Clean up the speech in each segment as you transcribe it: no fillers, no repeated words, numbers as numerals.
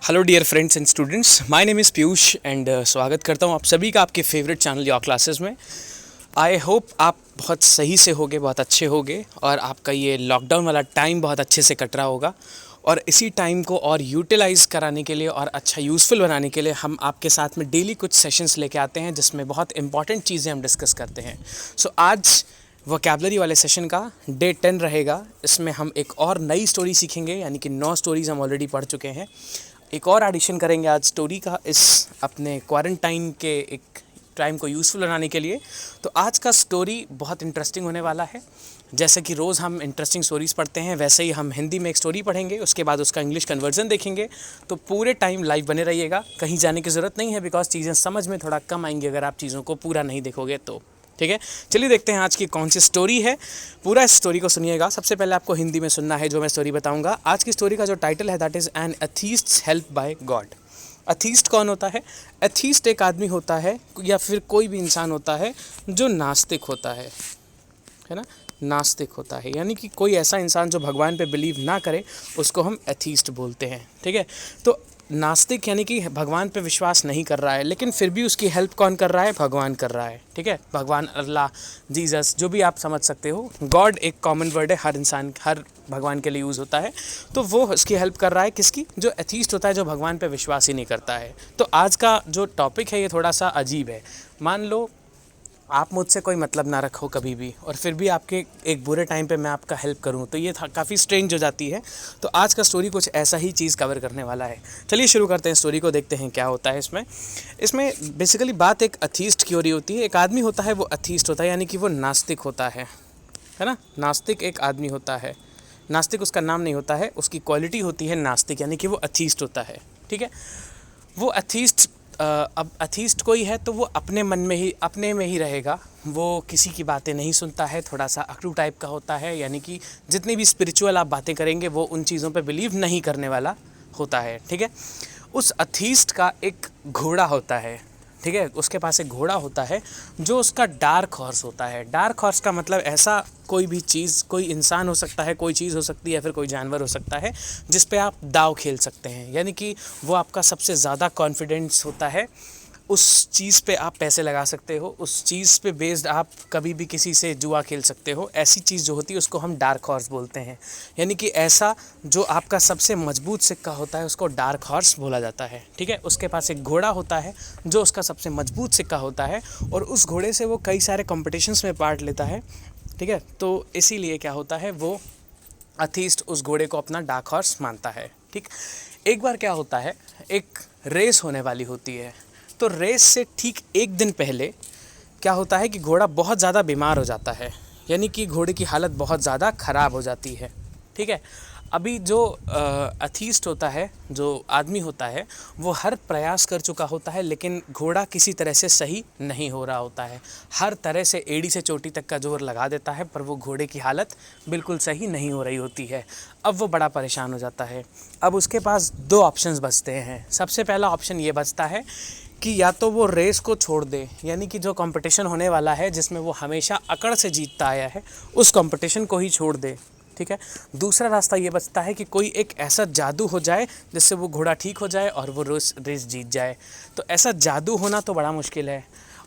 Hello dear friends and students, my name is Piyush and स्वागत करता हूँ आप सभी का आपके फेवरेट चैनल योर क्लासेस में। आई होप आप बहुत सही से होगे, बहुत अच्छे होगे और आपका ये लॉकडाउन वाला टाइम बहुत अच्छे से कट रहा होगा। और इसी टाइम को और यूटिलाइज़ कराने के लिए और अच्छा यूज़फुल बनाने के लिए हम आपके साथ में डेली कुछ सेशंस लेके आते हैं जिसमें बहुत इंपॉर्टेंट चीज़ें हम डिस्कस करते हैं। सो आज वोकैबलरी वाले सेशन का डे 10 रहेगा। इसमें हम एक और नई स्टोरी सीखेंगे, यानी कि 9 स्टोरीज़ हम ऑलरेडी पढ़ चुके हैं। एक और एडिशन करेंगे आज स्टोरी का, इस अपने क्वारंटाइन के एक टाइम को यूज़फुल बनाने के लिए। तो आज का स्टोरी बहुत इंटरेस्टिंग होने वाला है। जैसे कि रोज़ हम इंटरेस्टिंग स्टोरीज़ पढ़ते हैं, वैसे ही हम हिंदी में एक स्टोरी पढ़ेंगे, उसके बाद उसका इंग्लिश कन्वर्जन देखेंगे। तो पूरे टाइम लाइव बने रहिएगा, कहीं जाने की ज़रूरत नहीं है, बिकॉज चीज़ें समझ में थोड़ा कम आएंगी अगर आप चीज़ों को पूरा नहीं देखोगे तो। ठीक है, चलिए देखते हैं आज की कौन सी स्टोरी है। पूरा इस स्टोरी को सुनिएगा। सबसे पहले आपको हिंदी में सुनना है जो मैं स्टोरी बताऊंगा। आज की स्टोरी का जो टाइटल है that is an atheists help by God. Atheist कौन होता है? एथीस्ट एक आदमी होता है या फिर कोई भी इंसान होता है जो नास्तिक होता है ना, नास्तिक होता है, यानी कि कोई ऐसा इंसान जो भगवान पे बिलीव ना करे उसको हम एथीस्ट बोलते हैं। ठीक है, तो नास्तिक यानी कि भगवान पे विश्वास नहीं कर रहा है, लेकिन फिर भी उसकी हेल्प कौन कर रहा है? भगवान कर रहा है। ठीक है, भगवान, अल्लाह, जीसस, जो भी आप समझ सकते हो। गॉड एक कॉमन वर्ड है, हर इंसान, हर भगवान के लिए यूज़ होता है। तो वो उसकी हेल्प कर रहा है, किसकी? जो एथीस्ट होता है, जो भगवान पे विश्वास ही नहीं करता है। तो आज का जो टॉपिक है ये थोड़ा सा अजीब है। मान लो आप मुझसे कोई मतलब ना रखो कभी भी, और फिर भी आपके एक बुरे टाइम पे मैं आपका हेल्प करूं, तो ये काफ़ी स्ट्रेंज हो जाती है। तो आज का स्टोरी कुछ ऐसा ही चीज़ कवर करने वाला है। चलिए शुरू करते हैं स्टोरी को, देखते हैं क्या होता है इसमें बेसिकली बात एक अथीस्ट की हो रही होती है। एक आदमी होता है, वो अथीस्ट होता है, यानी कि वो नास्तिक होता है ना। नास्तिक एक आदमी होता है, नास्तिक उसका नाम नहीं होता है, उसकी क्वालिटी होती है नास्तिक, यानी कि वो अथीस्ट होता है। ठीक है, वो अथीस्ट, अब अथीस्ट कोई है तो वो अपने मन में ही, अपने में ही रहेगा। वो किसी की बातें नहीं सुनता है, थोड़ा सा अकड़ू टाइप का होता है, यानी कि जितनी भी स्पिरिचुअल आप बातें करेंगे वो उन चीज़ों पे बिलीव नहीं करने वाला होता है। ठीक है, उस अथीस्ट का एक घोड़ा होता है। ठीक है, उसके पास एक घोड़ा होता है जो उसका डार्क हॉर्स होता है। डार्क हॉर्स का मतलब ऐसा कोई भी चीज़, कोई इंसान हो सकता है, कोई चीज़ हो सकती है, या फिर कोई जानवर हो सकता है जिस पे आप दाव खेल सकते हैं, यानी कि वो आपका सबसे ज़्यादा कॉन्फिडेंस होता है। उस चीज़ पे आप पैसे लगा सकते हो, उस चीज़ पे बेस्ड आप कभी भी किसी से जुआ खेल सकते हो। ऐसी चीज़ जो होती है उसको हम डार्क हॉर्स बोलते हैं, यानी कि ऐसा जो आपका सबसे मजबूत सिक्का होता है उसको डार्क हॉर्स बोला जाता है। ठीक है, उसके पास एक घोड़ा होता है जो उसका सबसे मजबूत सिक्का होता है, और उस घोड़े से वो कई सारे कॉम्पिटिशन्स में पार्ट लेता है। ठीक है, तो इसीलिए क्या होता है, वो अथीस्ट उस घोड़े को अपना डार्क हॉर्स मानता है। ठीक, एक बार क्या होता है, एक रेस होने वाली होती है। तो रेस से ठीक एक दिन पहले क्या होता है कि घोड़ा बहुत ज़्यादा बीमार हो जाता है, यानी कि घोड़े की हालत बहुत ज़्यादा ख़राब हो जाती है। ठीक है, अभी जो अथीस्ट होता है, जो आदमी होता है, वो हर प्रयास कर चुका होता है, लेकिन घोड़ा किसी तरह से सही नहीं हो रहा होता है। हर तरह से एड़ी से चोटी तक का जोर लगा देता है, पर वो घोड़े की हालत बिल्कुल सही नहीं हो रही होती है। अब वो बड़ा परेशान हो जाता है। अब उसके पास दो ऑप्शंस बचते हैं। सबसे पहला ऑप्शन ये बचता है कि या तो वो रेस को छोड़ दे, यानी कि जो कंपटीशन होने वाला है जिसमें वो हमेशा अकड़ से जीतता आया है, उस कंपटीशन को ही छोड़ दे। ठीक है, दूसरा रास्ता ये बचता है कि कोई एक ऐसा जादू हो जाए जिससे वो घोड़ा ठीक हो जाए और वो रेस जीत जाए। तो ऐसा जादू होना तो बड़ा मुश्किल है,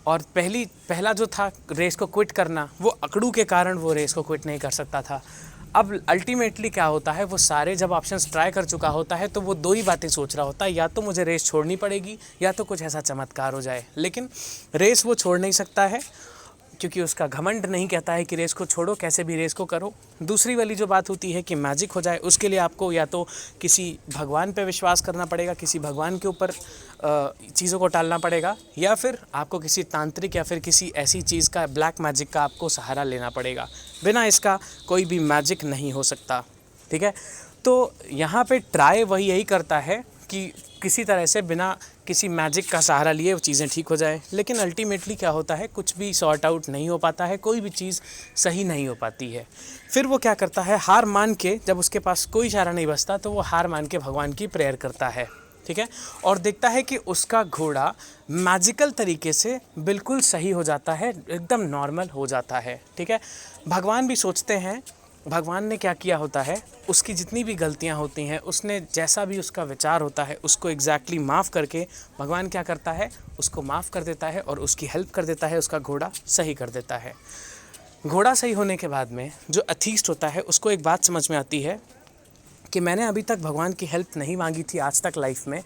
और पहला जो था रेस को क्विट करना, वो अकड़ू के कारण वो रेस को क्विट नहीं कर सकता था। अब अल्टीमेटली क्या होता है, वो सारे जब ऑप्शंस ट्राई कर चुका होता है तो वो दो ही बातें सोच रहा होता है, या तो मुझे रेस छोड़नी पड़ेगी या तो कुछ ऐसा चमत्कार हो जाए। लेकिन रेस वो छोड़ नहीं सकता है, क्योंकि उसका घमंड नहीं कहता है कि रेस को छोड़ो, कैसे भी रेस को करो। दूसरी वाली जो बात होती है कि मैजिक हो जाए, उसके लिए आपको या तो किसी भगवान पे विश्वास करना पड़ेगा, किसी भगवान के ऊपर चीज़ों को टालना पड़ेगा, या फिर आपको किसी तांत्रिक या फिर किसी ऐसी चीज़ का, ब्लैक मैजिक का आपको सहारा लेना पड़ेगा। बिना इसका कोई भी मैजिक नहीं हो सकता। ठीक है, तो यहाँ पे ट्राई वही यही करता है कि किसी तरह से बिना किसी मैजिक का सहारा लिए वो चीज़ें ठीक हो जाए। लेकिन अल्टीमेटली क्या होता है, कुछ भी सॉर्ट आउट नहीं हो पाता है, कोई भी चीज़ सही नहीं हो पाती है। फिर वो क्या करता है, हार मान के, जब उसके पास कोई चारा नहीं बचता तो वो हार मान के भगवान की प्रेयर करता है। ठीक है, और देखता है कि उसका घोड़ा मैजिकल तरीके से बिल्कुल सही हो जाता है, एकदम नॉर्मल हो जाता है। ठीक है, भगवान भी सोचते हैं भगवान ने क्या किया होता है, उसकी जितनी भी गलतियां होती हैं, उसने जैसा भी उसका विचार होता है उसको एग्जैक्टली माफ़ करके भगवान क्या करता है, उसको माफ़ कर देता है और उसकी हेल्प कर देता है, उसका घोड़ा सही कर देता है। घोड़ा सही होने के बाद में जो अथीस्ट होता है उसको एक बात समझ में आती है कि मैंने अभी तक भगवान की हेल्प नहीं मांगी थी आज तक लाइफ में,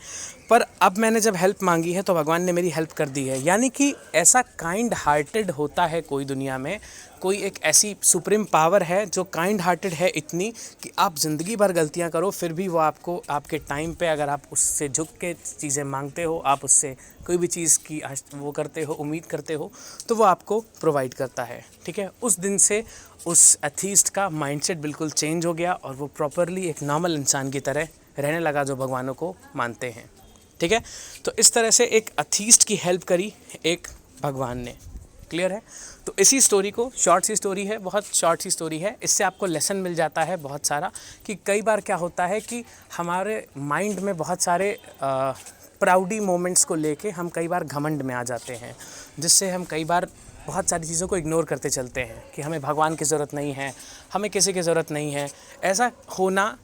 पर अब मैंने जब हेल्प मांगी है तो भगवान ने मेरी हेल्प कर दी है। यानी कि ऐसा काइंड हार्टेड होता है कोई दुनिया में, कोई एक ऐसी सुप्रीम पावर है जो काइंड हार्टेड है इतनी कि आप ज़िंदगी भर गलतियां करो फिर भी वो आपको आपके टाइम पे, अगर आप उससे झुक के चीज़ें मांगते हो, आप उससे कोई भी चीज़ की वो करते हो, उम्मीद करते हो, तो वो आपको प्रोवाइड करता है। ठीक है, उस दिन से उस एथीस्ट का माइंडसेट बिल्कुल चेंज हो गया और वो प्रॉपरली एक नॉर्मल इंसान की तरह रहने लगा जो भगवानों को मानते हैं। ठीक है, तो इस तरह से एक अथीस्ट की हेल्प करी एक भगवान ने। क्लियर है? तो इसी स्टोरी को, शॉर्ट सी स्टोरी है, बहुत शॉर्ट सी स्टोरी है, इससे आपको लेसन मिल जाता है बहुत सारा कि कई बार क्या होता है कि हमारे माइंड में बहुत सारे प्राउडी मोमेंट्स को लेके हम कई बार घमंड में आ जाते हैं, जिससे हम कई बार बहुत सारी चीज़ों को इग्नोर करते चलते हैं कि हमें भगवान की ज़रूरत नहीं है, हमें किसी की ज़रूरत नहीं है। ऐसा होना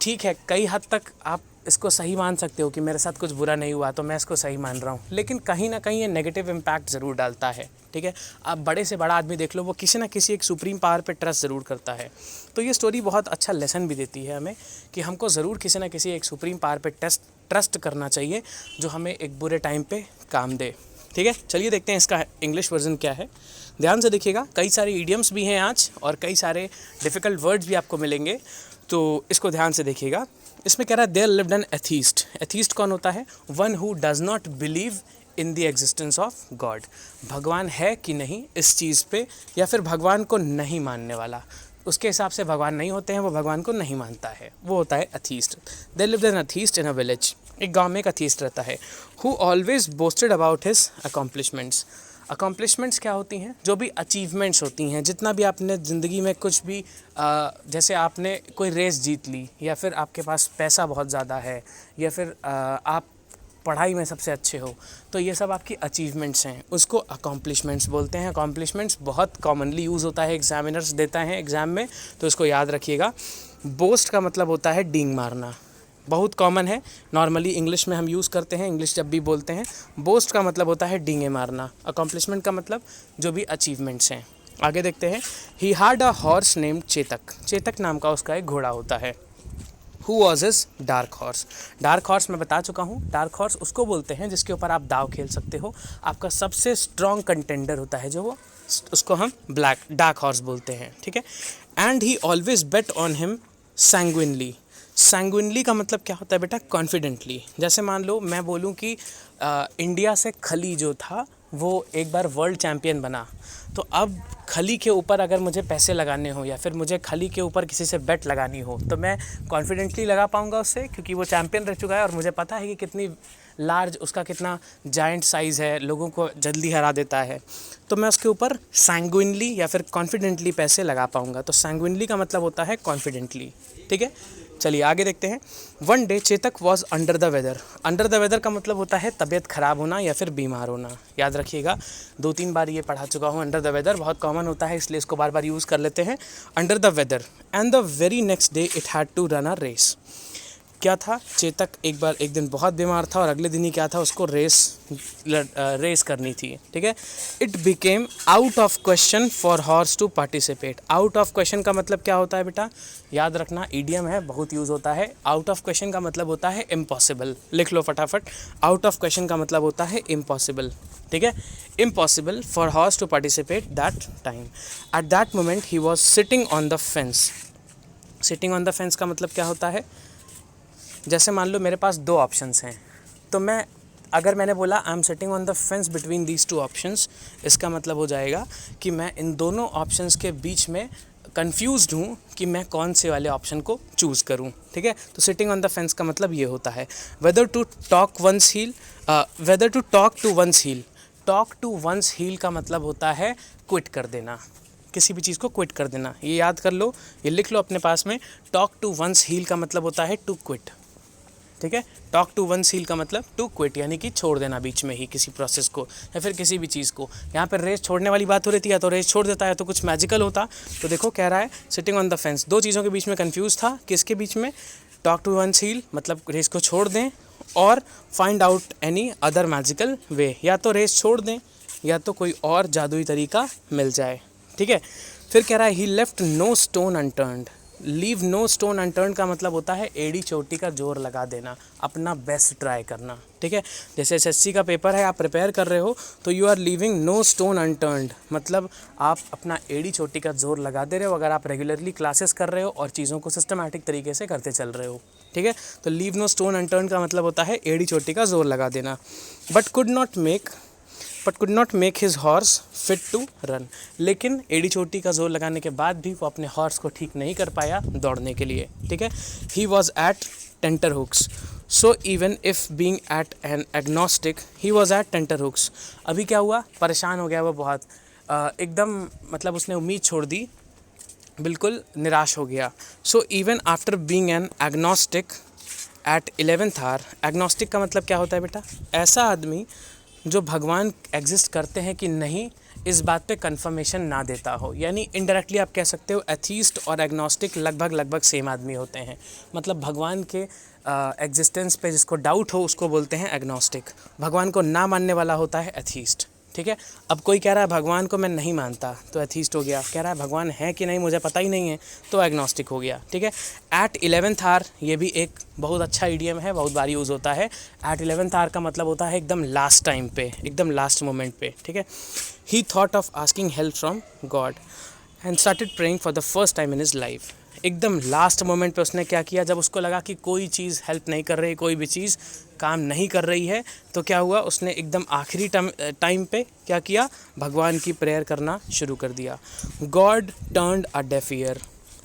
ठीक है, कई हद तक आप इसको सही मान सकते हो कि मेरे साथ कुछ बुरा नहीं हुआ तो मैं इसको सही मान रहा हूँ, लेकिन कहीं ना कहीं ये नेगेटिव इम्पैक्ट ज़रूर डालता है। ठीक है, आप बड़े से बड़ा आदमी देख लो, वो किसी ना किसी एक सुप्रीम पावर पे ट्रस्ट ज़रूर करता है। तो ये स्टोरी बहुत अच्छा लेसन भी देती है हमें कि हमको ज़रूर किसी ना किसी एक सुप्रीम पावर पे ट्रस्ट करना चाहिए जो हमें एक बुरे टाइम पे काम दे। ठीक है, चलिए देखते हैं इसका इंग्लिश वर्जन क्या है। ध्यान से देखिएगा, कई सारे ईडियम्स भी हैं आज और कई सारे डिफ़िकल्ट वर्ड्स भी आपको मिलेंगे, तो इसको ध्यान से देखिएगा। इसमें कह रहा है there lived an atheist. Atheist कौन होता है? One who does not believe in the existence of God. भगवान है कि नहीं इस चीज़ पे, या फिर भगवान को नहीं मानने वाला, उसके हिसाब से भगवान नहीं होते हैं, वो भगवान को नहीं मानता है, वो होता है atheist. There lived an atheist in a village. एक गांव में एक अथीस्ट रहता है। Who always boasted about his accomplishments. Accomplishments क्या होती हैं? जो भी अचीवमेंट्स होती हैं, जितना भी आपने ज़िंदगी में कुछ भी जैसे आपने कोई रेस जीत ली, या फिर आपके पास पैसा बहुत ज़्यादा है, या फिर आप पढ़ाई में सबसे अच्छे हो, तो ये सब आपकी अचीवमेंट्स हैं, उसको अकॉम्प्लिशमेंट्स बोलते हैं। अकॉम्प्लिशमेंट्स बहुत कॉमनली यूज़ होता है, एग्जामिनर्स देता है एग्ज़ाम में, तो इसको याद रखिएगा। बोस्ट का मतलब होता है डींग मारना, बहुत कॉमन है, नॉर्मली इंग्लिश में हम यूज़ करते हैं, इंग्लिश जब भी बोलते हैं। बोस्ट का मतलब होता है डींगे मारना। अकॉम्प्लिशमेंट का मतलब जो भी अचीवमेंट्स हैं। आगे देखते हैं। He had a horse named Chetak. Chetak नाम का उसका एक घोड़ा होता है। Who was his dark horse. Dark horse मैं बता चुका हूँ, डार्क हॉर्स उसको बोलते हैं जिसके ऊपर आप दाव खेल सकते हो, आपका सबसे स्ट्रॉन्ग कंटेंडर होता है जो वो, उसको हम डार्क हॉर्स बोलते हैं। ठीक है, and he always bet on him sanguinely. Sanguinely का मतलब क्या होता है बेटा? कॉन्फिडेंटली। जैसे मान लो मैं बोलूँ कि इंडिया से खली जो था वो एक बार वर्ल्ड चैम्पियन बना, तो अब खली के ऊपर अगर मुझे पैसे लगाने हो या फिर मुझे खली के ऊपर किसी से बेट लगानी हो, तो मैं कॉन्फिडेंटली लगा पाऊँगा उससे, क्योंकि वो चैम्पियन रह चुका है और मुझे पता है कि कितनी लार्ज उसका कितना जाइंट साइज़ है, लोगों को जल्दी हरा देता है, तो मैं उसके ऊपर सैंग्विनली या फिर कॉन्फिडेंटली पैसे लगा पाऊँगा। तो सैंग्विनली का मतलब होता है कॉन्फिडेंटली। ठीक है, चलिए आगे देखते हैं। One day Chetak was under the weather. Under the weather का मतलब होता है तबीयत ख़राब होना या फिर बीमार होना। याद रखिएगा, 2-3 बार ये पढ़ा चुका हूँ। अंडर द वेदर बहुत कॉमन होता है, इसलिए इसको बार बार यूज़ कर लेते हैं। Under the weather and the very next day it had to run a race. क्या था? चेतक एक दिन बहुत बीमार था और अगले दिन ही क्या था, उसको रेस करनी थी। ठीक है, it became out of question for horse to participate. Out of question का मतलब क्या होता है बेटा? याद रखना, ईडियम है, बहुत यूज़ होता है। आउट ऑफ क्वेश्चन का मतलब होता है इम्पॉसिबल। लिख लो फटाफट, आउट ऑफ क्वेश्चन का मतलब होता है इम्पॉसिबल। ठीक है, impossible for horse to participate that time. At that moment he was sitting on the fence. Sitting on the fence का मतलब क्या होता है? जैसे मान लो मेरे पास 2 ऑप्शंस हैं, तो अगर मैंने बोला I am sitting on the fence between these 2 options, इसका मतलब हो जाएगा कि मैं इन दोनों ऑप्शंस के बीच में कंफ्यूज्ड हूँ कि मैं कौन से वाले ऑप्शन को चूज़ करूँ। ठीक है, तो सिटिंग ऑन द फेंस का मतलब ये होता है। Whether to talk to one's heel. Talk to one's heel का मतलब होता है क्विट कर देना, किसी भी चीज़ को क्विट कर देना। ये याद कर लो, ये लिख लो अपने पास में। टॉक टू वंस हील का मतलब होता है टू क्विट। ठीक है। टॉक टू वन सील का मतलब टू क्विट, यानी कि छोड़ देना बीच में ही किसी प्रोसेस को या फिर किसी भी चीज़ को। यहाँ पर रेस छोड़ने वाली बात हो रही थी, या तो रेस छोड़ देता है तो कुछ मैजिकल होता। तो देखो कह रहा है सिटिंग ऑन द फेंस, दो चीज़ों के बीच में कंफ्यूज था, किसके बीच में, टॉक टू वन सील मतलब रेस को छोड़ दें, और find out any other magical way, या तो रेस छोड़ दें या तो कोई और जादुई तरीका मिल जाए, ठीक है। फिर कह रहा है he left no stone unturned. Leave no stone unturned का मतलब होता है एड़ी चोटी का जोर लगा देना, अपना बेस्ट ट्राई करना, ठीक है। जैसे एसएससी का पेपर है, आप प्रिपेयर कर रहे हो तो you are leaving no stone unturned, मतलब आप अपना एड़ी चोटी का जोर लगा दे रहे हो अगर आप रेगुलरली क्लासेस कर रहे हो और चीज़ों को सिस्टमैटिक तरीके से करते चल रहे हो, ठीक है। तो लीव नो स्टोन अनटर्न्ड का मतलब होता है एड़ी चोटी का जोर लगा देना। But could not make his horse fit to run, लेकिन एड़ी चोटी का जोर लगाने के बाद भी वो अपने हॉर्स को ठीक नहीं कर पाया दौड़ने के लिए, ठीक है। He was at tenterhooks, so even if being at an agnostic he was at tenterhooks. अभी क्या हुआ, परेशान हो गया वो बहुत, एकदम मतलब उसने उम्मीद छोड़ दी, बिल्कुल निराश हो गया। So even after being an agnostic at 11th hour, agnostic का मतलब क्या होता है बेटा, ऐसा आदमी जो भगवान एग्जिस्ट करते हैं कि नहीं इस बात पे कंफर्मेशन ना देता हो, यानी इनडायरेक्टली आप कह सकते हो एथीस्ट और एग्नोस्टिक लगभग सेम आदमी होते हैं। मतलब भगवान के एग्जिस्टेंस पे जिसको डाउट हो उसको बोलते हैं एग्नोस्टिक, भगवान को ना मानने वाला होता है एथीस्ट, ठीक है। अब कोई कह रहा है भगवान को मैं नहीं मानता तो एथीस्ट हो गया, कह रहा है भगवान है कि नहीं मुझे पता ही नहीं है तो एग्नोस्टिक हो गया, ठीक है। एट 11th आवर, ये भी एक बहुत अच्छा ईडियम है, बहुत बार यूज़ होता है। एट 11th आवर का मतलब होता है एकदम लास्ट टाइम पे, एकदम लास्ट मोमेंट पे, ठीक है। ही thought of asking help from God and started praying for the first time in his life. एकदम लास्ट मोमेंट पे उसने क्या किया, जब उसको लगा कि कोई चीज़ हेल्प नहीं कर रही, कोई भी चीज़ काम नहीं कर रही है, तो क्या हुआ, उसने एकदम आखिरी टाइम पे क्या किया, भगवान की प्रेयर करना शुरू कर दिया। God turned a deaf ear,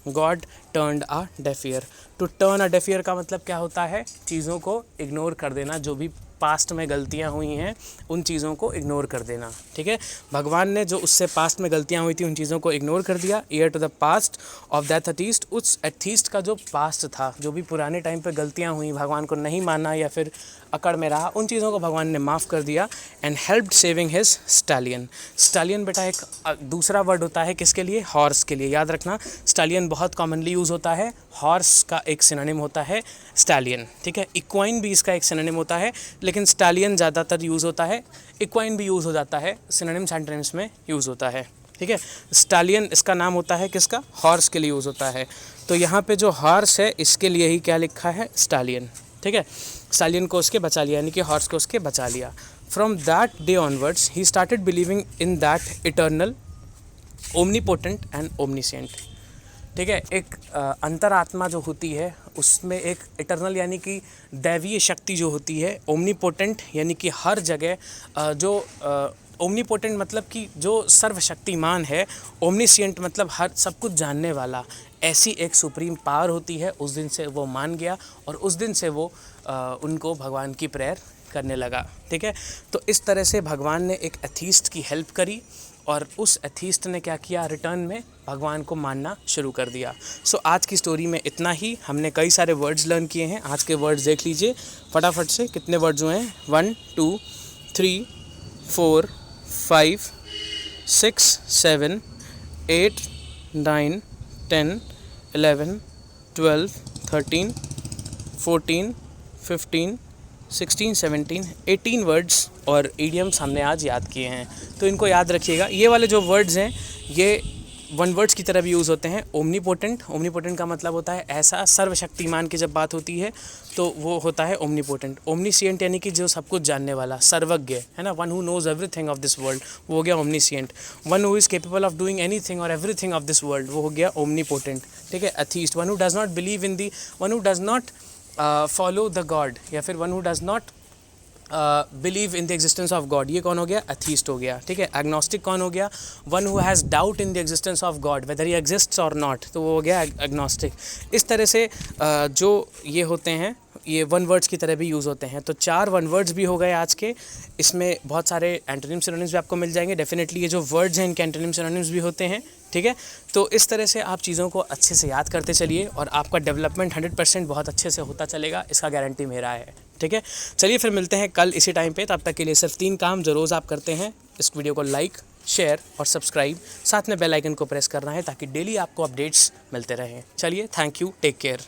God turned a deaf ear. To turn a deaf ear का मतलब क्या होता है, चीज़ों को इग्नोर कर देना, जो भी पास्ट में गलतियां हुई हैं उन चीज़ों को इग्नोर कर देना, ठीक है। भगवान ने जो उससे पास्ट में गलतियां हुई थी उन चीज़ों को इग्नोर कर दिया। Ear to the past of that atheist, उस एथीस्ट का जो पास्ट था, जो भी पुराने टाइम पे गलतियां हुई, भगवान को नहीं माना या फिर अकड़ में रहा, उन चीज़ों को भगवान ने माफ़ कर दिया। And helped saving his stallion. Stallion बेटा एक दूसरा वर्ड होता है किसके लिए, हॉर्स के लिए, याद रखना। स्टैलियन बहुत कॉमनली यूज़ होता है, हॉर्स का एक सिनोनिम होता है स्टैलियन, ठीक है। इक्वाइन भी इसका एक सिनोनिम होता है, लेकिन स्टैलियन ज़्यादातर यूज़ होता है, इक्वाइन भी यूज़ हो जाता है, सिनोनिम सेंटेंस में यूज़ होता है, ठीक है। स्टैलियन इसका नाम होता है किसका, हॉर्स के लिए यूज़ होता है। तो यहाँ पे जो हॉर्स है इसके लिए ही क्या लिखा है, स्टैलियन, ठीक है। स्टैलियन को उसके बचा लिया, यानी कि हॉर्स को उसके बचा लिया। From that day onwards he started believing in that eternal omnipotent and omniscient, ठीक है। एक अंतरात्मा जो होती है उसमें एक इटर्नल यानी कि दैवीय शक्ति जो होती है, ओमनीपोटेंट यानी कि हर जगह जो ओमनीपोटेंट मतलब कि जो सर्वशक्तिमान है, ओमनीसिएंट मतलब हर सब कुछ जानने वाला, ऐसी एक सुप्रीम पावर होती है। उस दिन से वो मान गया और उस दिन से वो उनको भगवान की प्रेयर करने लगा, ठीक है। तो इस तरह से भगवान ने एक एथीस्ट की हेल्प करी और उस एथीस्ट ने क्या किया, रिटर्न में भगवान को मानना शुरू कर दिया। सो आज की स्टोरी में इतना ही। हमने कई सारे वर्ड्स लर्न किए हैं, आज के वर्ड्स देख लीजिए फटाफट से, कितने वर्ड्स हुए हैं, 1 2 3 4 5 6 7 8 9 10 11 12 13 14 15 16 17 18 वर्ड्स और इडियम्स हमने आज याद किए हैं। तो इनको याद रखिएगा। ये वाले जो वर्ड्स हैं ये वन वर्ड्स की तरह भी यूज़ होते हैं। ओमनीपोटेंट, ओमनीपोटेंट का मतलब होता है ऐसा सर्वशक्तिमान की जब बात होती है तो वो होता है ओमनीपोटेंट। ओमनीसिएंट यानी कि जो सब कुछ जानने वाला, सर्वज्ञ है ना, one who knows everything of this world, वो हो गया omniscient. One who is capable of doing anything और एवरीथिंग ऑफ दिस वर्ल्ड, वो हो गया ओमनीपोटेंट, ठीक है। Atheist, one who does not believe in the, one who does not follow the God, या फिर one who does not believe in the existence of God, ये कौन हो गया? अथीस्ट हो गया, ठीक है। एग्नोस्टिक कौन हो गया? One who has doubt in the existence of God weather he exists और नॉट, तो वो हो गया एग्नोस्टिक। इस तरह से जो ये होते हैं ये वन वर्ड्स की तरह भी यूज़ होते हैं। तो 4 वन वर्ड्स भी हो गए आज के। इसमें बहुत सारे एंटोनिम सिनोनिम्स भी आपको मिल जाएंगे। डेफिनेटली ये जो वर्ड्स हैं इनके एंटोनिम सिनोनिम्स भी होते हैं, ठीक है। तो इस तरह से आप चीज़ों को अच्छे से याद करते चलिए और आपका डेवलपमेंट 100% बहुत अच्छे से होता चलेगा, इसका गारंटी मेरा है, ठीक है। चलिए फिर मिलते हैं कल इसी टाइम पे। तब तक के लिए सिर्फ 3 काम जो रोज़ आप करते हैं, इस वीडियो को लाइक, शेयर और सब्सक्राइब, साथ में बेल आइकन को प्रेस करना है ताकि डेली आपको अपडेट्स मिलते रहें। चलिए, थैंक यू, टेक केयर।